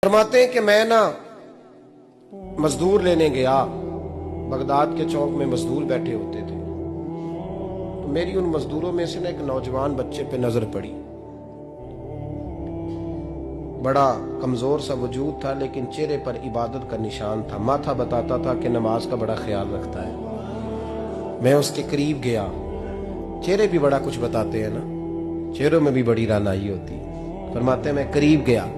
फरमाते हैं कि मैं ना मजदूर लेने गया, बगदाद के चौक में मजदूर बैठे होते थे, तो मेरी उन मजदूरों में से ना एक नौजवान बच्चे पे नजर पड़ी। बड़ा कमजोर सा वजूद था, लेकिन चेहरे पर इबादत का निशान था। माथा बताता था कि नमाज का बड़ा ख्याल रखता है। मैं उसके करीब गया। चेहरे भी बड़ा कुछ बताते हैं ना, चेहरों में भी बड़ी रानाई होती है। फरमाते हैं मैं करीब गया,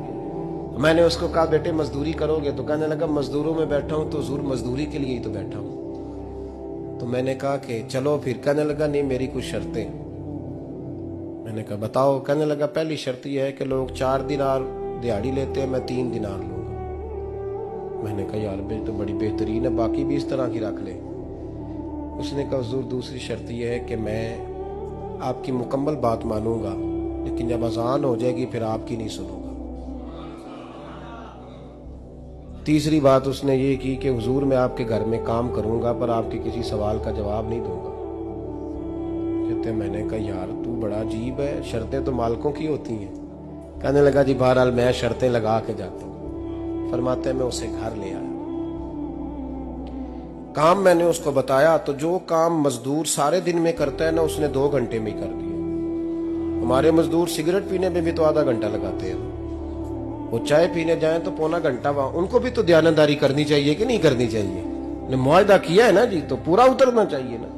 मैंने उसको कहा बेटे मजदूरी करोगे? तो कहने लगा मजदूरों में बैठा हूं तो हुजूर मजदूरी के लिए ही तो बैठा हूं। तो मैंने कहा कि चलो फिर। कहने लगा नहीं मेरी कुछ शर्तें। मैंने कहा बताओ। कहने लगा पहली शर्त यह है कि लोग 4 दिनार दिहाड़ी लेते हैं, मैं 3 दिनार लूंगा। मैंने कहा यार भाई तो बड़ी बेहतरीन है, बाकी भी इस तरह की रख ले। उसने कहा हुजूर दूसरी शर्त यह है कि मैं आपकी मुकम्मल बात मानूंगा, लेकिन जब अजान हो जाएगी फिर आपकी नहीं सुनूंगा। तीसरी बात उसने ये की कि हुजूर मैं आपके घर में काम करूंगा पर आपके किसी सवाल का जवाब नहीं दूंगा। कहते मैंने कहा यार तू बड़ा अजीब है, शर्तें तो मालिकों की होती हैं। कहने लगा जी बहरहाल मैं शर्तें लगा के जाता हूं। फरमाते मैं उसे घर ले आया, काम मैंने उसको बताया, तो जो काम मजदूर सारे दिन में करता है ना उसने 2 घंटे में कर दिया। हमारे मजदूर सिगरेट पीने में भी तो आधा घंटा लगाते हैं, वो चाय पीने जाएं तो पौना घंटा वहां। उनको भी तो दयानतदारी करनी चाहिए कि नहीं करनी चाहिए? ने मुआहदा किया है ना जी, तो पूरा उतरना चाहिए ना।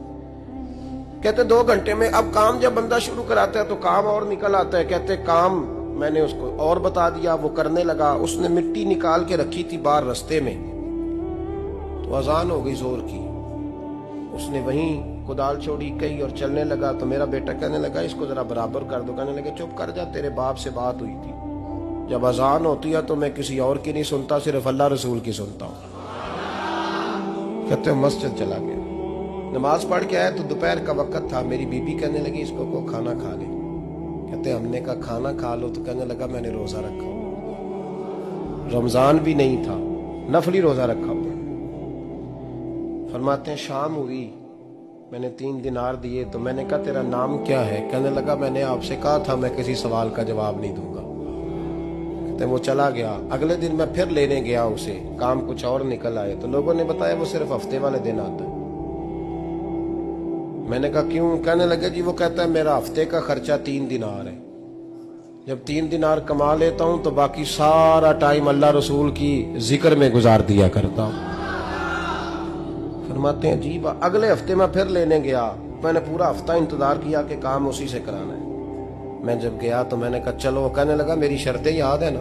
कहते 2 घंटे में। अब काम जब बंदा शुरू कराता है तो काम और निकल आता है। कहते काम मैंने उसको और बता दिया, वो करने लगा। उसने मिट्टी निकाल के रखी थी बाहर रास्ते में, तो अजान हो गई जोर की। उसने वहीं कुदाल छोड़ी कही और चलने लगा। तो मेरा बेटा कहने लगा इसको जरा बराबर कर दो। कहने लगे चुप कर जा, तेरे बाप से बात हुई थी, जब अजान होती है तो मैं किसी और की नहीं सुनता, सिर्फ अल्लाह रसूल की सुनता हूं। कहते मस्जिद चला गया, नमाज पढ़ के आया तो दोपहर का वक्त था। मेरी बीबी कहने लगी इसको को खाना खा ले। कहते हमने कहा खाना खा लो, तो कहने लगा मैंने रोजा रखा, रमजान भी नहीं था, नफली रोजा रखा हुआ। फरमाते हैं शाम हुई, मैंने 3 दिनार दिए। तो मैंने कहा तेरा नाम क्या है? कहने लगा मैंने आपसे कहा था मैं किसी सवाल का जवाब नहीं दूंगा। वो चला गया। अगले दिन मैं फिर लेने गया उसे, काम कुछ और निकल आए। तो लोगों ने बताया वो सिर्फ हफ्ते वाले दिन आता है। मैंने कहा क्यों? कहने लगे जी वो कहता है मेरा हफ्ते का खर्चा 3 दिनार है, जब 3 दिनार कमा लेता हूं तो बाकी सारा टाइम अल्लाह रसूल की जिक्र में गुजार दिया करता हूं। फरमाते हैं अजीब। अगले हफ्ते मैं फिर लेने गया, मैंने पूरा हफ्ता इंतजार किया कि काम उसी से कराना है। मैं जब गया तो मैंने कहा चलो। कहने लगा मेरी शर्तें याद है ना?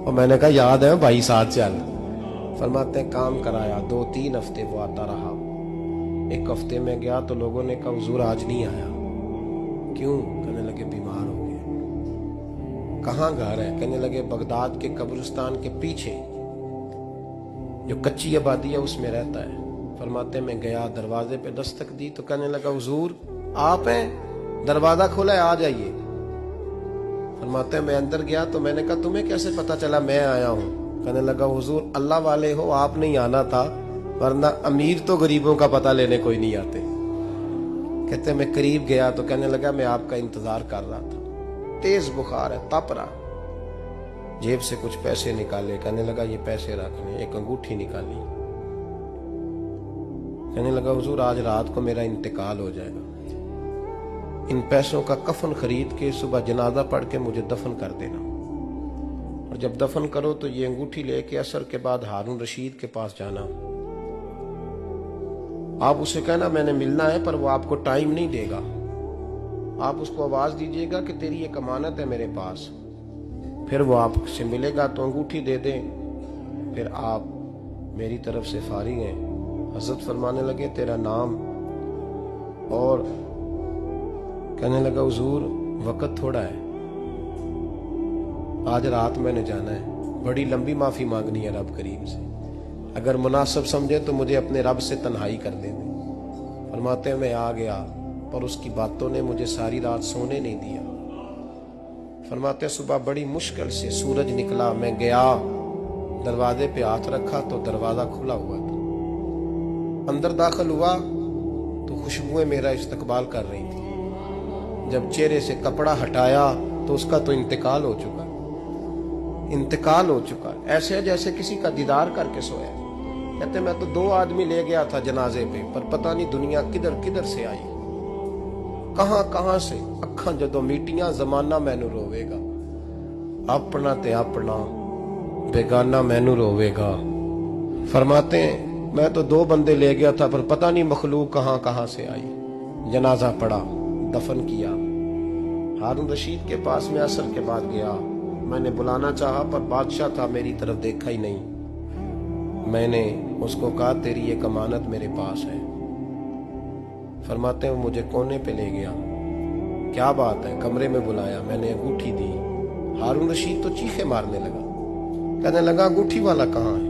और मैंने कहा याद है भाई साथ चल। फरमाते हैं काम कराया। 2-3 हफ्ते वो आता रहा। एक हफ्ते में गया तो लोगों ने कहा हुजूर आज नहीं आया। क्यों? कहने लगे बीमार हो गए। कहाँ घर है? कहने लगे बगदाद के कब्रिस्तान के पीछे जो कच्ची आबादी है उसमें रहता है। फरमाते मैं गया, दरवाजे पे दस्तक दी तो कहने लगा हुजूर आप हैं? दरवाजा खोला है, आ जाइए। फरमाते हैं मैं अंदर गया तो मैंने कहा तुम्हें कैसे पता चला मैं आया हूं? कहने लगा हुजूर अल्लाह वाले हो, आप नहीं आना था, वरना अमीर तो गरीबों का पता लेने कोई नहीं आते। कहते मैं करीब गया तो कहने लगा मैं आपका इंतजार कर रहा था, तेज बुखार है, तप रहा। जेब से कुछ पैसे निकाले, कहने लगा ये पैसे रख लें। एक अंगूठी निकाली, कहने लगा हुजूर आज रात को मेरा इंतकाल हो जाएगा, इन पैसों का कफन खरीद के सुबह जनाजा पढ़ के मुझे दफन कर देना, और जब दफन करो तो ये अंगूठी लेके असर के बाद हारून रशीद के पास जाना। आप उसे कहना मैंने मिलना है, पर वो आपको टाइम नहीं देगा। आप उसको आवाज दीजिएगा कि तेरी एक अमानत है मेरे पास। फिर वो आपसे मिलेगा तो अंगूठी दे दें, फिर आप मेरी तरफ से फारिग हैं। हजरत फरमाने लगे तेरा नाम? और कहने लगा हुजूर वक्त थोड़ा है, आज रात मैंने जाना है, बड़ी लंबी माफी मांगनी है रब करीम से, अगर मुनासिब समझे तो मुझे अपने रब से तन्हाई कर दे। फरमाते हैं मैं आ गया, पर उसकी बातों ने मुझे सारी रात सोने नहीं दिया। फरमाते हैं सुबह बड़ी मुश्किल से सूरज निकला, मैं गया, दरवाजे पे हाथ रखा तो दरवाजा खुला हुआ था। अंदर दाखिल हुआ तो खुशबुएं मेरा इस्तकबाल कर रही थी। जब चेहरे से कपड़ा हटाया तो उसका तो इंतकाल हो चुका। इंतकाल हो चुका है, ऐसे है जैसे किसी का दीदार करके सोया। कहते मैं तो 2 आदमी ले गया था जनाजे पे, पर पता नहीं दुनिया किधर किधर से आई, कहां कहां से। अखां जदों मीटियां जमाना मैनू रोवेगा, अपना ते अपना बेगाना मैनू रोवेगा। फरमाते हैं मैं तो 2 बंदे ले गया था, पर पता नहीं मखलूक कहां कहां से आई। जनाजा पड़ा, दफन किया। हारून रशीद के पास में असर के बाद गया, मैंने बुलाना चाहा पर बादशाह था, मेरी तरफ देखा ही नहीं। मैंने उसको कहा तेरी एक अमानत मेरे पास है। फरमाते हैं मुझे कोने पे ले गया, क्या बात है, कमरे में बुलाया, मैंने अंगूठी दी। हारून रशीद तो चीखे मारने लगा, कहने लगा अंगूठी वाला कहाँ है?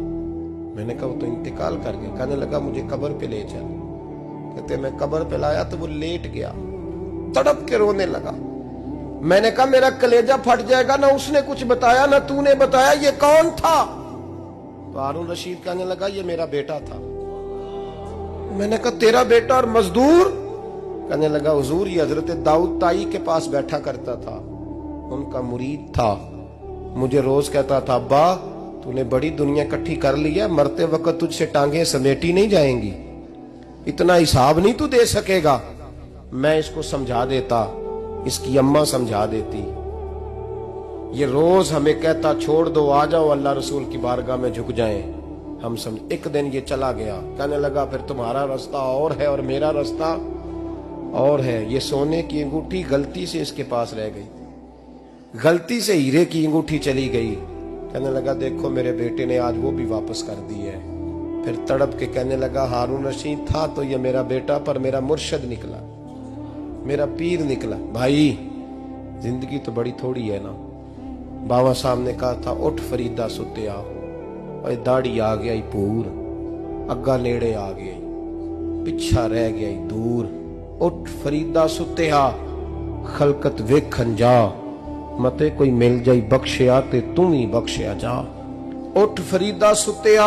मैंने कहा वो तो इंतकाल कर गया। कहने लगा मुझे कब्र पे ले चल। कहते मैं कब्र पे लाया तो वो लेट गया, तड़प के रोने लगा। मैंने कहा मेरा कलेजा फट जाएगा, ना उसने कुछ बताया ना तूने बताया, ये कौन था? तो हारून रशीद कहने लगा ये मेरा बेटा था। मैंने कहा तेरा बेटा और मजदूर? कहने लगा हुजूर ये हजरत दाऊद ताई के पास बैठा करता था, उनका मुरीद था, मुझे रोज कहता था अब्बा तूने बड़ी दुनिया इकट्ठी कर ली है, मरते वक्त तुझसे टांगे समेटी नहीं जाएंगी, इतना हिसाब नहीं तू दे सकेगा। मैं इसको समझा देता, इसकी अम्मा समझा देती। ये रोज हमें कहता छोड़ दो, आ जाओ अल्लाह रसूल की बारगाह में झुक जाएं। हम समझ। एक दिन ये चला गया, कहने लगा फिर तुम्हारा रास्ता और है और मेरा रास्ता और है। ये सोने की अंगूठी गलती से इसके पास रह गई, गलती से हीरे की अंगूठी चली गई। कहने लगा देखो मेरे बेटे ने आज वो भी वापस कर दी है। फिर तड़प के कहने लगा हारून रशीद था तो ये मेरा बेटा, पर मेरा मुर्शद निकला, मेरा पीर निकला। भाई जिंदगी तो बड़ी थोड़ी है ना। बाबा साहब ने कहा था उठ फरीदा सुत्या, और दाढ़ी आ गया पूर, अग्गा नेड़े आ गया, पिछा रह गया दूर। उठ फरीदा सुत्या खलकत वेखन जा, मते कोई मिल जाई बख्शिया ते तू ही बख्शिया जा। उठ फरीदा सुत्या